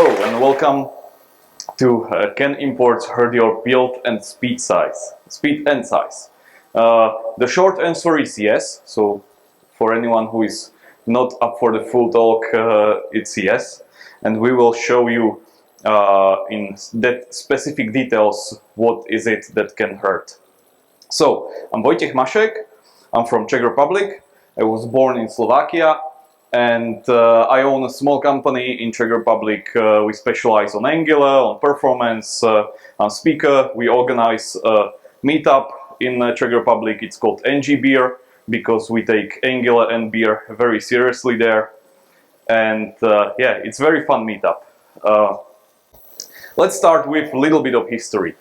Hello and welcome to Can imports hurt your build and speed and size? The short answer is yes. So for anyone who is not up for the full talk, it's yes. And we will show you in that specific details what is it that can hurt. So I'm Vojtech Mašek. I'm from Czech Republic. I was born in Slovakia. And I own a small company in Czech Republic. We specialize on Angular, on performance, on Speaker. We organize a meetup in Czech Republic. It's called NG Beer because we take Angular and beer very seriously there. And yeah, it's a very fun meetup. Let's start with a little bit of history.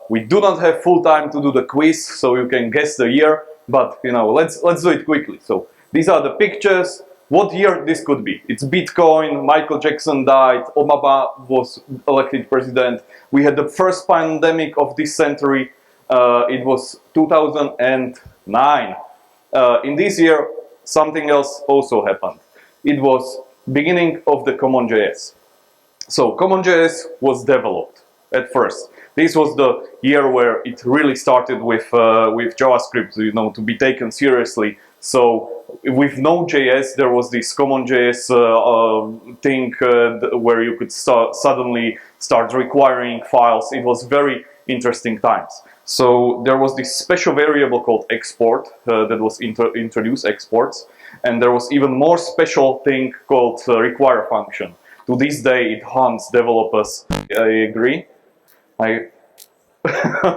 We do not have full time to do the quiz, so you can guess the year. But you know, let's do it quickly. So these are the pictures. What year this could be? It's Bitcoin, Michael Jackson died, Obama was elected president. We had the first pandemic of this century. It was 2009. In this year, something else also happened. It was beginning of the CommonJS. So CommonJS was developed at first. This was the year where it really started with JavaScript, you know, to be taken seriously. So with Node.js, there was this CommonJS thing where you could suddenly start requiring files. It was very interesting times. So there was this special variable called export that was introduced, exports, and there was even more special thing called require function. To this day, it haunts developers. I agree. I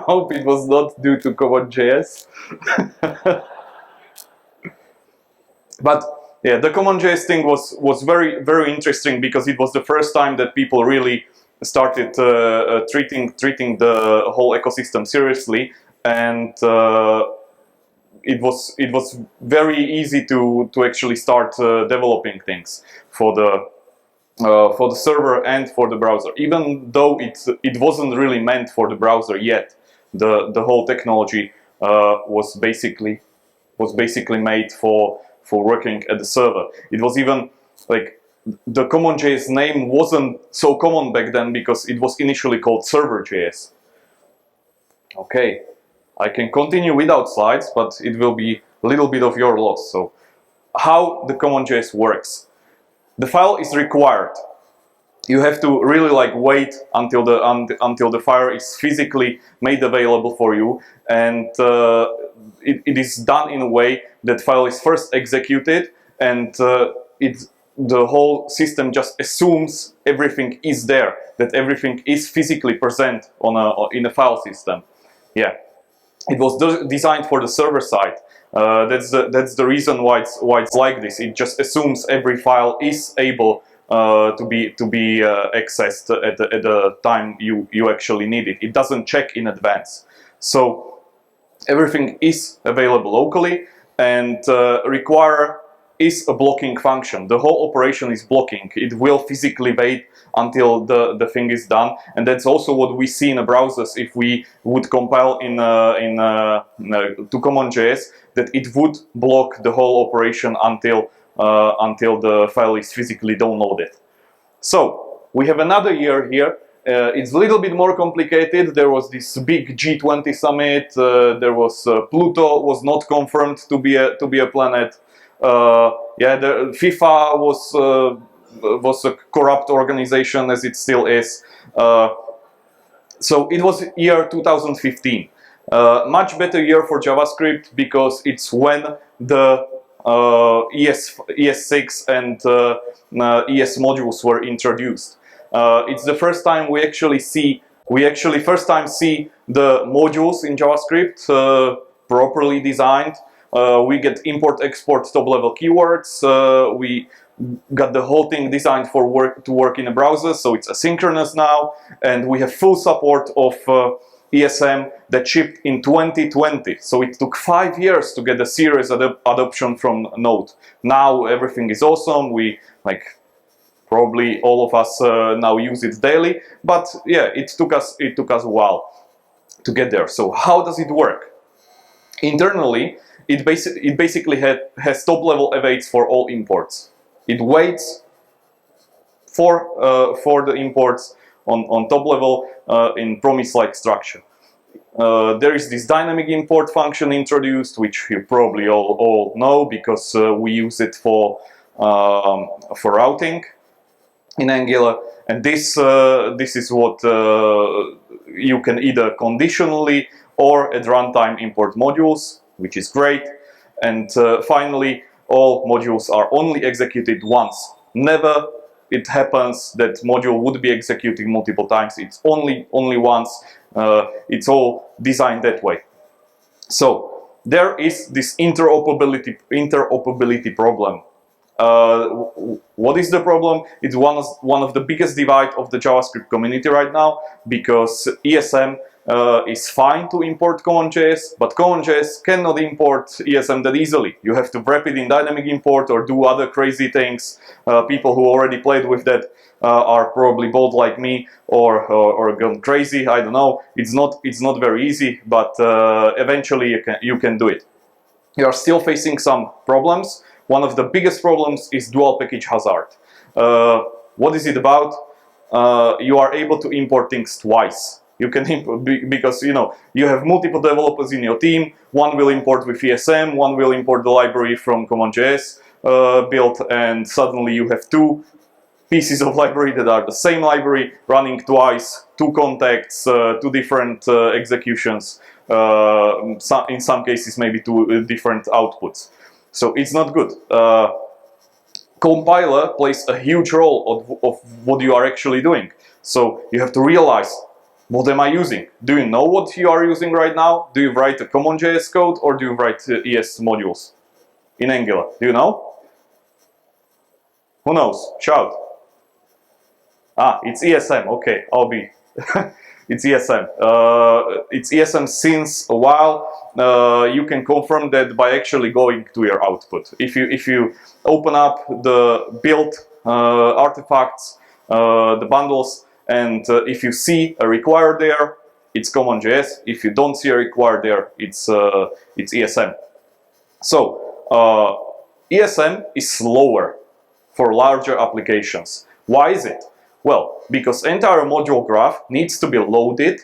hope it was not due to CommonJS. But yeah, the CommonJS thing was very interesting because it was the first time that people really started treating the whole ecosystem seriously, and it was very easy to actually start developing things for the server and for the browser. Even though it wasn't really meant for the browser yet, the whole technology was basically made for working at the server. It was even like the CommonJS name wasn't so common back then because it was initially called server.js. Okay, I can continue without slides, but it will be a little bit of your loss. So how the CommonJS works. The file is required. You have to really wait until the file is physically made available for you, and it is done in a way that file is first executed, and the whole system just assumes everything is there, that everything is physically present in a file system. Yeah, it was designed for the server side. That's the reason why it's like this. It just assumes every file is able to be accessed at the time you actually need it. It doesn't check in advance. So everything is available locally, and require is a blocking function. The whole operation is blocking. It will physically wait until the thing is done, and that's also what we see in the browsers. If we would compile to CommonJS, that it would block the whole operation until the file is physically downloaded. So we have another year here. It's a little bit more complicated. There was this big G20 summit. There was Pluto was not confirmed to be a planet. Yeah, the FIFA was a corrupt organization, as it still is. So it was year 2015. Much better year for JavaScript because it's when the ES6 and ES modules were introduced. It's the first time we actually see the modules in JavaScript properly designed. We get import-export top-level keywords. We got the whole thing designed to work in a browser, so it's asynchronous now, and we have full support of ESM that shipped in 2020. So it took 5 years to get a serious adoption from Node. Now everything is awesome. We probably all of us now use it daily, but yeah, it took us a while to get there. So how does it work? Internally, it basically has top-level awaits for all imports. It waits for the imports on top level in promise-like structure. There is this dynamic import function introduced, which you probably all know because we use it for routing in Angular, and this is what you can either conditionally or at runtime import modules, which is great. And finally, all modules are only executed once. Never it happens that module would be executed multiple times. It's only once. It's all designed that way. So there is this interoperability problem. What is the problem? It's one of the biggest divide of the JavaScript community right now, because ESM is fine to import CommonJS, but CommonJS cannot import ESM that easily. You have to wrap it in dynamic import or do other crazy things. People who already played with that are probably both like me or gone crazy. I don't know. It's not very easy, but eventually you can do it. You are still facing some problems. One of the biggest problems is dual package hazard. What is it about? You are able to import things twice. You can import, because you have multiple developers in your team. One will import with ESM, one will import the library from CommonJS build, and suddenly you have two pieces of library that are the same library running twice, two contacts, two different executions, in some cases maybe two different outputs. So it's not good. Compiler plays a huge role of what you are actually doing. So you have to realize, what am I using? Do you know what you are using right now? Do you write a CommonJS code or do you write ES modules in Angular? Do you know? Who knows? Shout. Ah, it's ESM. Okay, I'll be. It's ESM. It's ESM since a while. You can confirm that by actually going to your output. If you open up the build artifacts, the bundles, and if you see a required there, it's CommonJS. If you don't see a required there, it's ESM. So ESM is slower for larger applications. Why is it? Well, because entire module graph needs to be loaded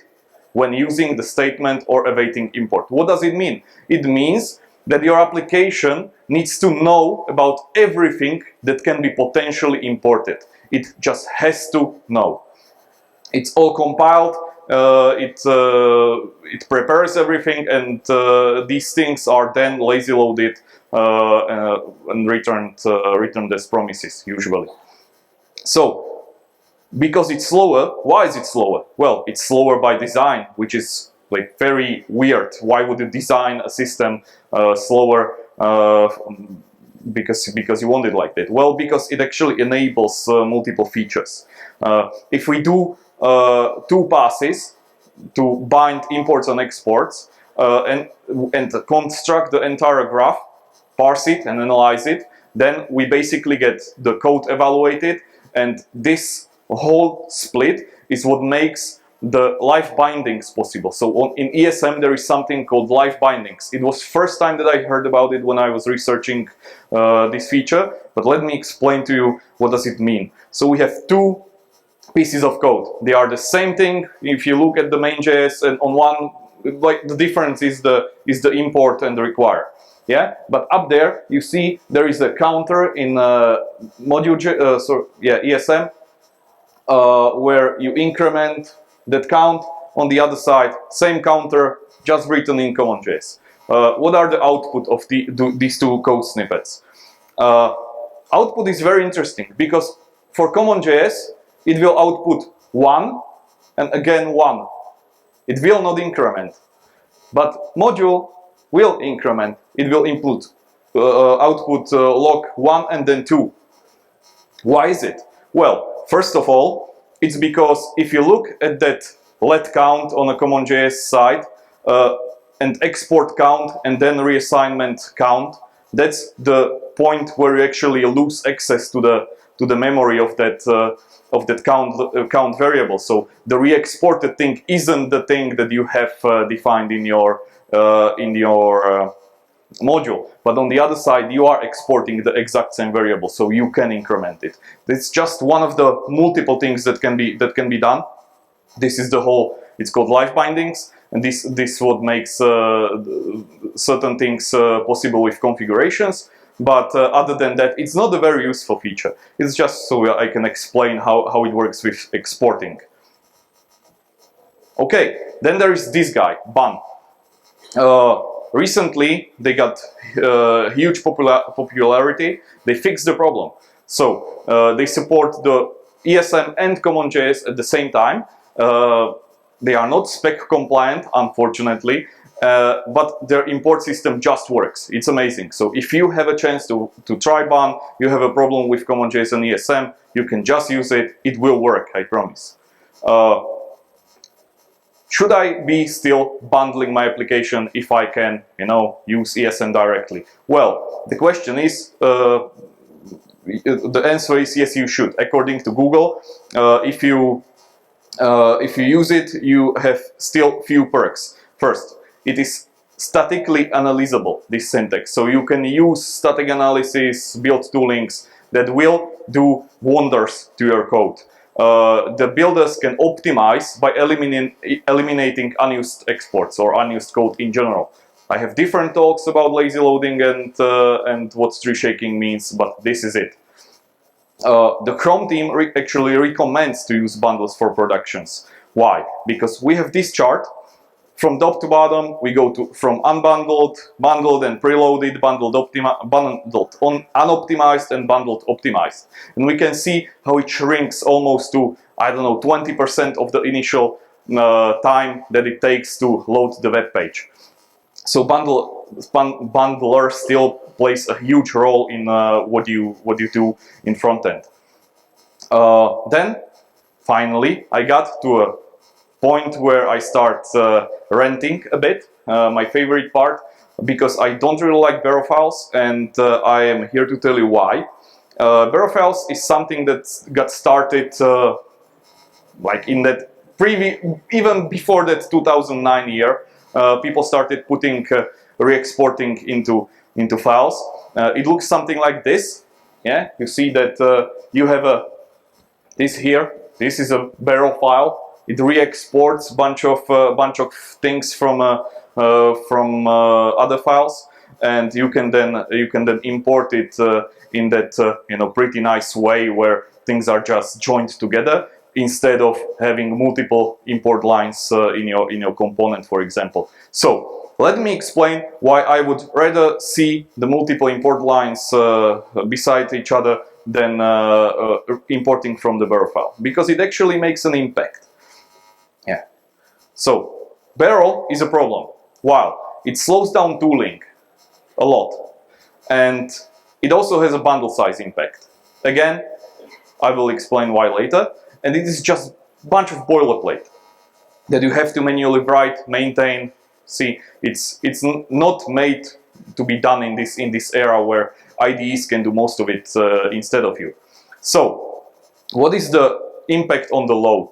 when using the statement or awaiting import. What does it mean? It means that your application needs to know about everything that can be potentially imported. It just has to know. It's all compiled, it prepares everything, and these things are then lazy loaded and returned as promises usually. So, because it's slower, why is it slower? Well, it's slower by design, which is like very weird. Why would you design a system slower because you want it like that? Well, because it actually enables multiple features. If we do two passes to bind imports and exports and construct the entire graph, parse it and analyze it, then we basically get the code evaluated, and this whole split is what makes the live bindings possible. So in ESM there is something called live bindings. It was first time that I heard about it when I was researching this feature, but let me explain to you what does it mean. So we have two pieces of code. They are the same thing. If you look at the main.js, and on one, like, the difference is the import and the require. Yeah, but up there you see there is a counter in ESM. Where you increment that count. On the other side, same counter, just written in CommonJS. What are the output of these two code snippets? Output is very interesting, because for CommonJS, it will output 1 and again 1. It will not increment. But module will increment. It will output log 1 and then 2. Why is it? Well, first of all, it's because if you look at that let count on a CommonJS side and export count and then reassignment count, that's the point where you actually lose access to the memory of that count variable. So the re-exported thing isn't the thing that you have defined in your module, but on the other side you are exporting the exact same variable, so you can increment it. It's just one of the multiple things that can be done. This is the whole, it's called live bindings, and this what makes certain things possible with configurations. But other than that, it's not a very useful feature. It's just so I can explain how it works with exporting. Okay, then there is this guy, BAN. Recently, they got huge popularity. They fixed the problem. So they support the ESM and CommonJS at the same time. They are not spec compliant, unfortunately, but their import system just works. It's amazing. So if you have a chance to try BAN, you have a problem with CommonJS and ESM, you can just use it. It will work, I promise. Should I be still bundling my application if I can, you know, use ESM directly? Well, the question is, the answer is yes, you should. According to Google, if you use it, you have still few perks. First, it is statically analyzable, this syntax. So you can use static analysis, build toolings that will do wonders to your code. The builders can optimize by eliminating unused exports or unused code in general. I have different talks about lazy loading and what tree shaking means, but this is it. The Chrome team actually recommends to use bundles for productions. Why? Because we have this chart. From top to bottom, we go from unbundled, bundled and preloaded, bundled unoptimized, and bundled optimized. And we can see how it shrinks almost to, I don't know, 20% of the initial time that it takes to load the web page. So bundler still plays a huge role in what you do in front end. Then, finally, I got to a point where I start ranting a bit, my favorite part, because I don't really like Barrow files, and I am here to tell you why. Barrow files is something that got started like in that even before that 2009 year. People started putting re-exporting into files. It looks something like this. Yeah, you see that you have this here. This is a Barrow file. It re-exports bunch of things from other files, and you can then import it in that you know, pretty nice way where things are just joined together instead of having multiple import lines in your component, for example. So let me explain why I would rather see the multiple import lines beside each other than importing from the Barrow file, because it actually makes an impact. Yeah. So Barrow is a problem. Why? It slows down tooling a lot, and it also has a bundle size impact. Again, I will explain why later. And it is just a bunch of boilerplate that you have to manually write, maintain. See, it's not made to be done in this era where IDEs can do most of it instead of you. So, what is the impact on the load?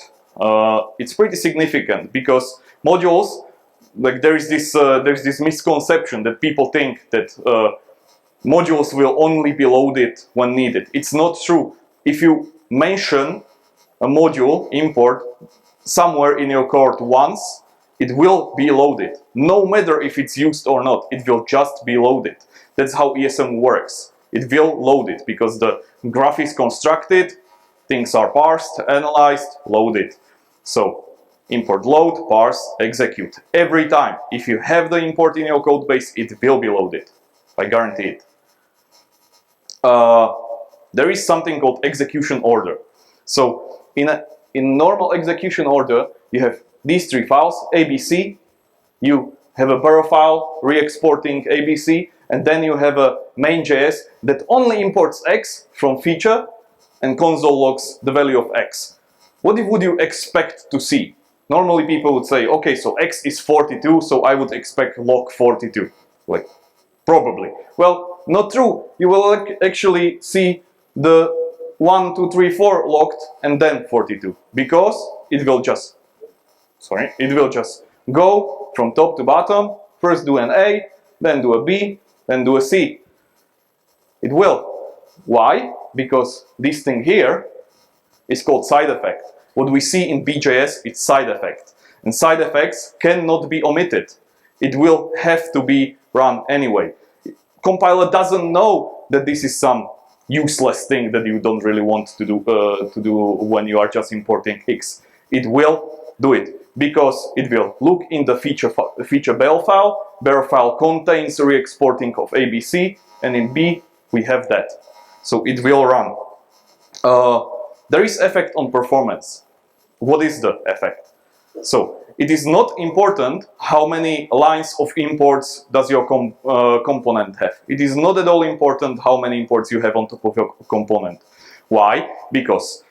It's pretty significant, because modules, like there's this misconception that people think that modules will only be loaded when needed. It's not true. If you mention a module import somewhere in your code once, it will be loaded. No matter if it's used or not, it will just be loaded. That's how ESM works. It will load it because the graph is constructed, things are parsed, analyzed, loaded. So import load, parse, execute. Every time. If you have the import in your code base, it will be loaded. I guarantee it. There is something called execution order. So in normal execution order, you have these three files, ABC, you have a Barrow file re-exporting ABC, and then you have a main.js that only imports X from feature and console logs the value of X. What would you expect to see? Normally people would say, okay, so X is 42, so I would expect log 42. Like, probably. Well, not true. You will actually see the 1, 2, 3, 4 locked and then 42, because it will just go from top to bottom, first do an A, then do a B, then do a C. It will. Why? Because this thing here is called side effect. What we see in BJS is side effect. And side effects cannot be omitted. It will have to be run anyway. Compiler doesn't know that this is some useless thing that you don't really want to do when you are just importing X. It will do it because it will look in the feature barrel file. Barrel file contains re-exporting of ABC, and in B we have that. So it will run. There is effect on performance. What is the effect? So it is not important how many lines of imports does your component have. It is not at all important how many imports you have on top of your component. Why? Because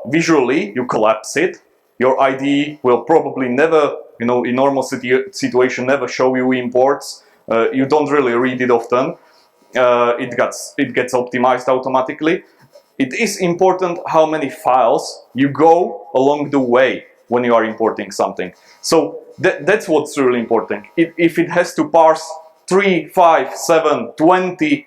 visually you collapse it. Your IDE will probably never, in normal situation, never show you imports. You don't really read it often. It gets optimized automatically. It is important how many files you go along the way when you are importing something. So that's what's really important. If it has to parse 3, 5, 7, 20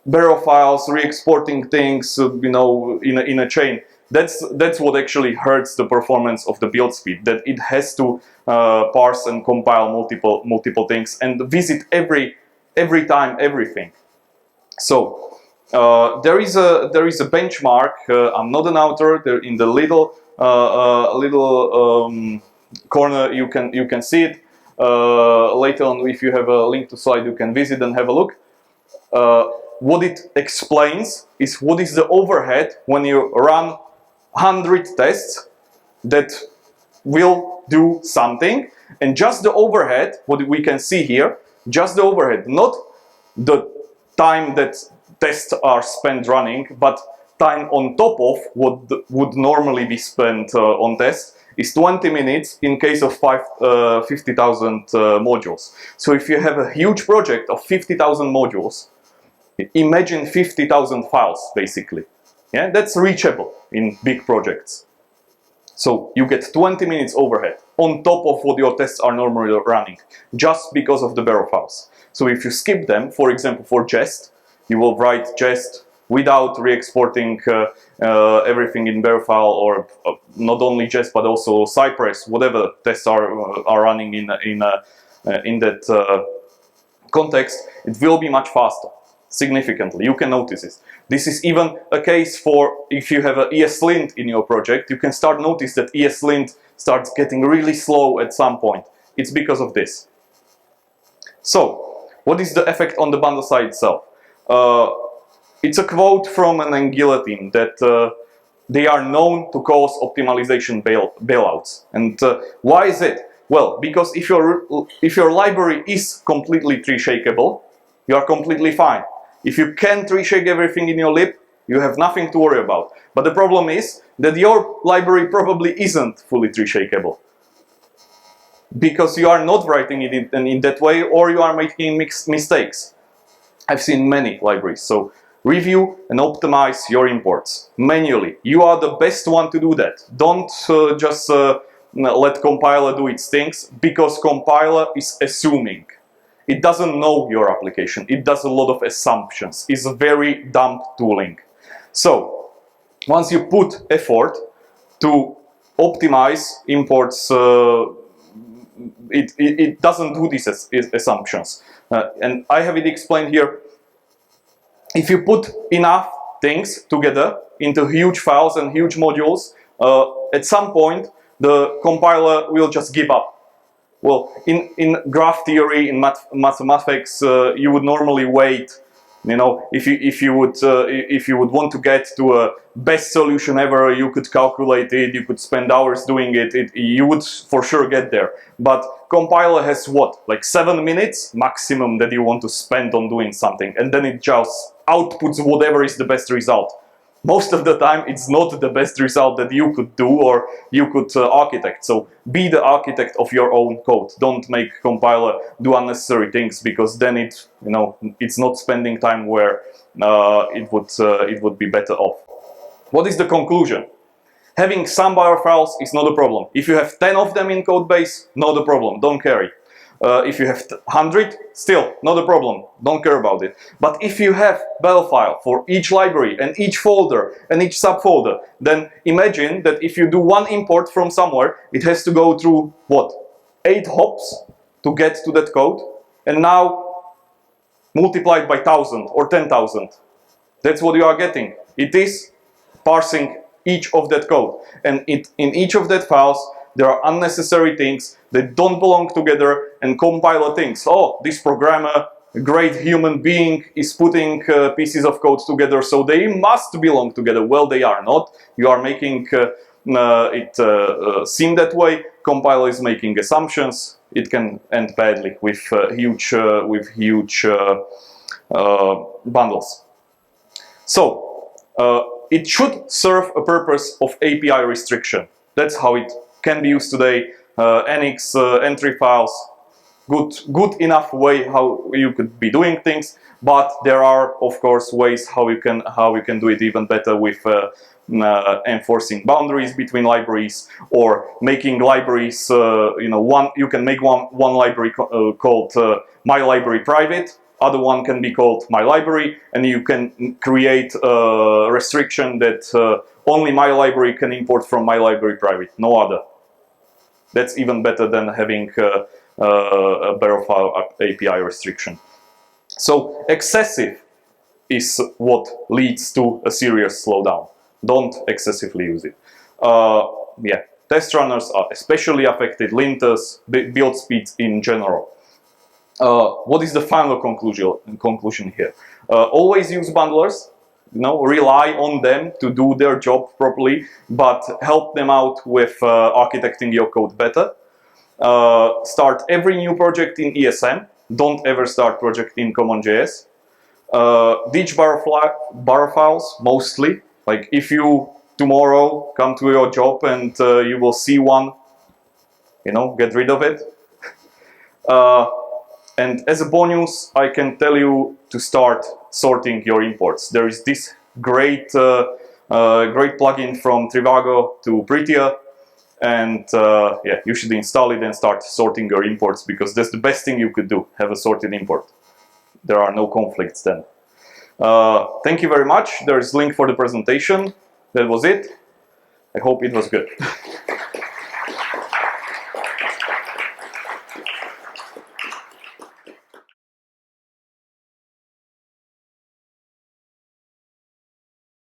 barrel files, re-exporting things, in a chain, that's what actually hurts the performance of the build speed. That it has to parse and compile multiple things and visit every time everything. So there is a benchmark. I'm not an author. There in the little corner you can see it. Later on, if you have a link to slide, you can visit and have a look. What it explains is what is the overhead when you run 100 tests that will do something, and just the overhead, what we can see here, just the overhead, not the time that tests are spent running, but time on top of what would normally be spent on tests, is 20 minutes in case of 50,000 modules. So if you have a huge project of 50,000 modules, imagine 50,000 files, basically. Yeah, that's reachable in big projects. So you get 20 minutes overhead on top of what your tests are normally running, just because of the barrel files. So if you skip them, for example, for jest, you will write jest without re-exporting everything in barrel file, or not only jest but also Cypress, whatever tests are running in that context, it will be much faster, significantly. You can notice this. This is even a case for if you have an ESLint in your project. You can start notice that ESLint starts getting really slow at some point. It's because of this. So, what is the effect on the bundle side itself? It's a quote from an Anguilla team that they are known to cause optimization bailouts. And why is it? Well, because if your library is completely tree-shakeable, you are completely fine. If you can tree-shake everything in your lib, you have nothing to worry about. But the problem is that your library probably isn't fully tree-shakeable, because you are not writing it in that way, or you are making mistakes. I've seen many libraries. So review and optimize your imports manually. You are the best one to do that. Don't just let compiler do its things, because compiler is assuming. It doesn't know your application. It does a lot of assumptions. It's a very dumb tooling. So once you put effort to optimize imports, it doesn't do these assumptions. And I have it explained here. If you put enough things together into huge files and huge modules, at some point the compiler will just give up. Well, in graph theory, in mathematics, you would normally wait. If you would want to get to a best solution ever, you could calculate it. You could spend hours doing it. You would for sure get there. But compiler has what, like 7 minutes maximum that you want to spend on doing something, and then it just outputs whatever is the best result. Most of the time, it's not the best result that you could do or you could architect. So be the architect of your own code. Don't make compiler do unnecessary things, because then it's not spending time where it would be better off. What is the conclusion? Having some barrel files is not a problem. If you have 10 of them in code base, not a problem. Don't carry. If you have 100, still not a problem, don't care about it. But if you have bell file for each library and each folder and each subfolder, then imagine that if you do one import from somewhere, it has to go through what? 8 hops to get to that code, and now multiplied by 1,000 or 10,000. That's what you are getting. It is parsing each of that code, and in each of that files there are unnecessary things that don't belong together, and compiler thinks, oh, this programmer, a great human being, is putting pieces of code together, so they must belong together. Well, they are not. You are making it seem that way. Compiler is making assumptions. It can end badly with huge bundles. So it should serve a purpose of API restriction. That's how it can be used today. NX entry files, good enough way how you could be doing things, but there are of course ways how you can do it even better with enforcing boundaries between libraries, or making libraries, you can make one library called my library private, other one can be called my library, and you can create a restriction that only my library can import from my library private, no other. That's even better than having a barrel file API restriction. So excessive is what leads to a serious slowdown. Don't excessively use it. Yeah, test runners are especially affected, linters, build speeds in general. What is the final conclusion here? Always use bundlers. Rely on them to do their job properly, but help them out with architecting your code better. Start every new project in ESM. Don't ever start project in CommonJS. Ditch bar files mostly. Like if you tomorrow come to your job and you will see one, get rid of it. And as a bonus, I can tell you to start sorting your imports. There is this great plugin from Trivago to Prettier, and yeah, you should install it and start sorting your imports, because that's the best thing you could do, have a sorted import. There are no conflicts then. Thank you very much. There is a link for the presentation. That was it. I hope it was good.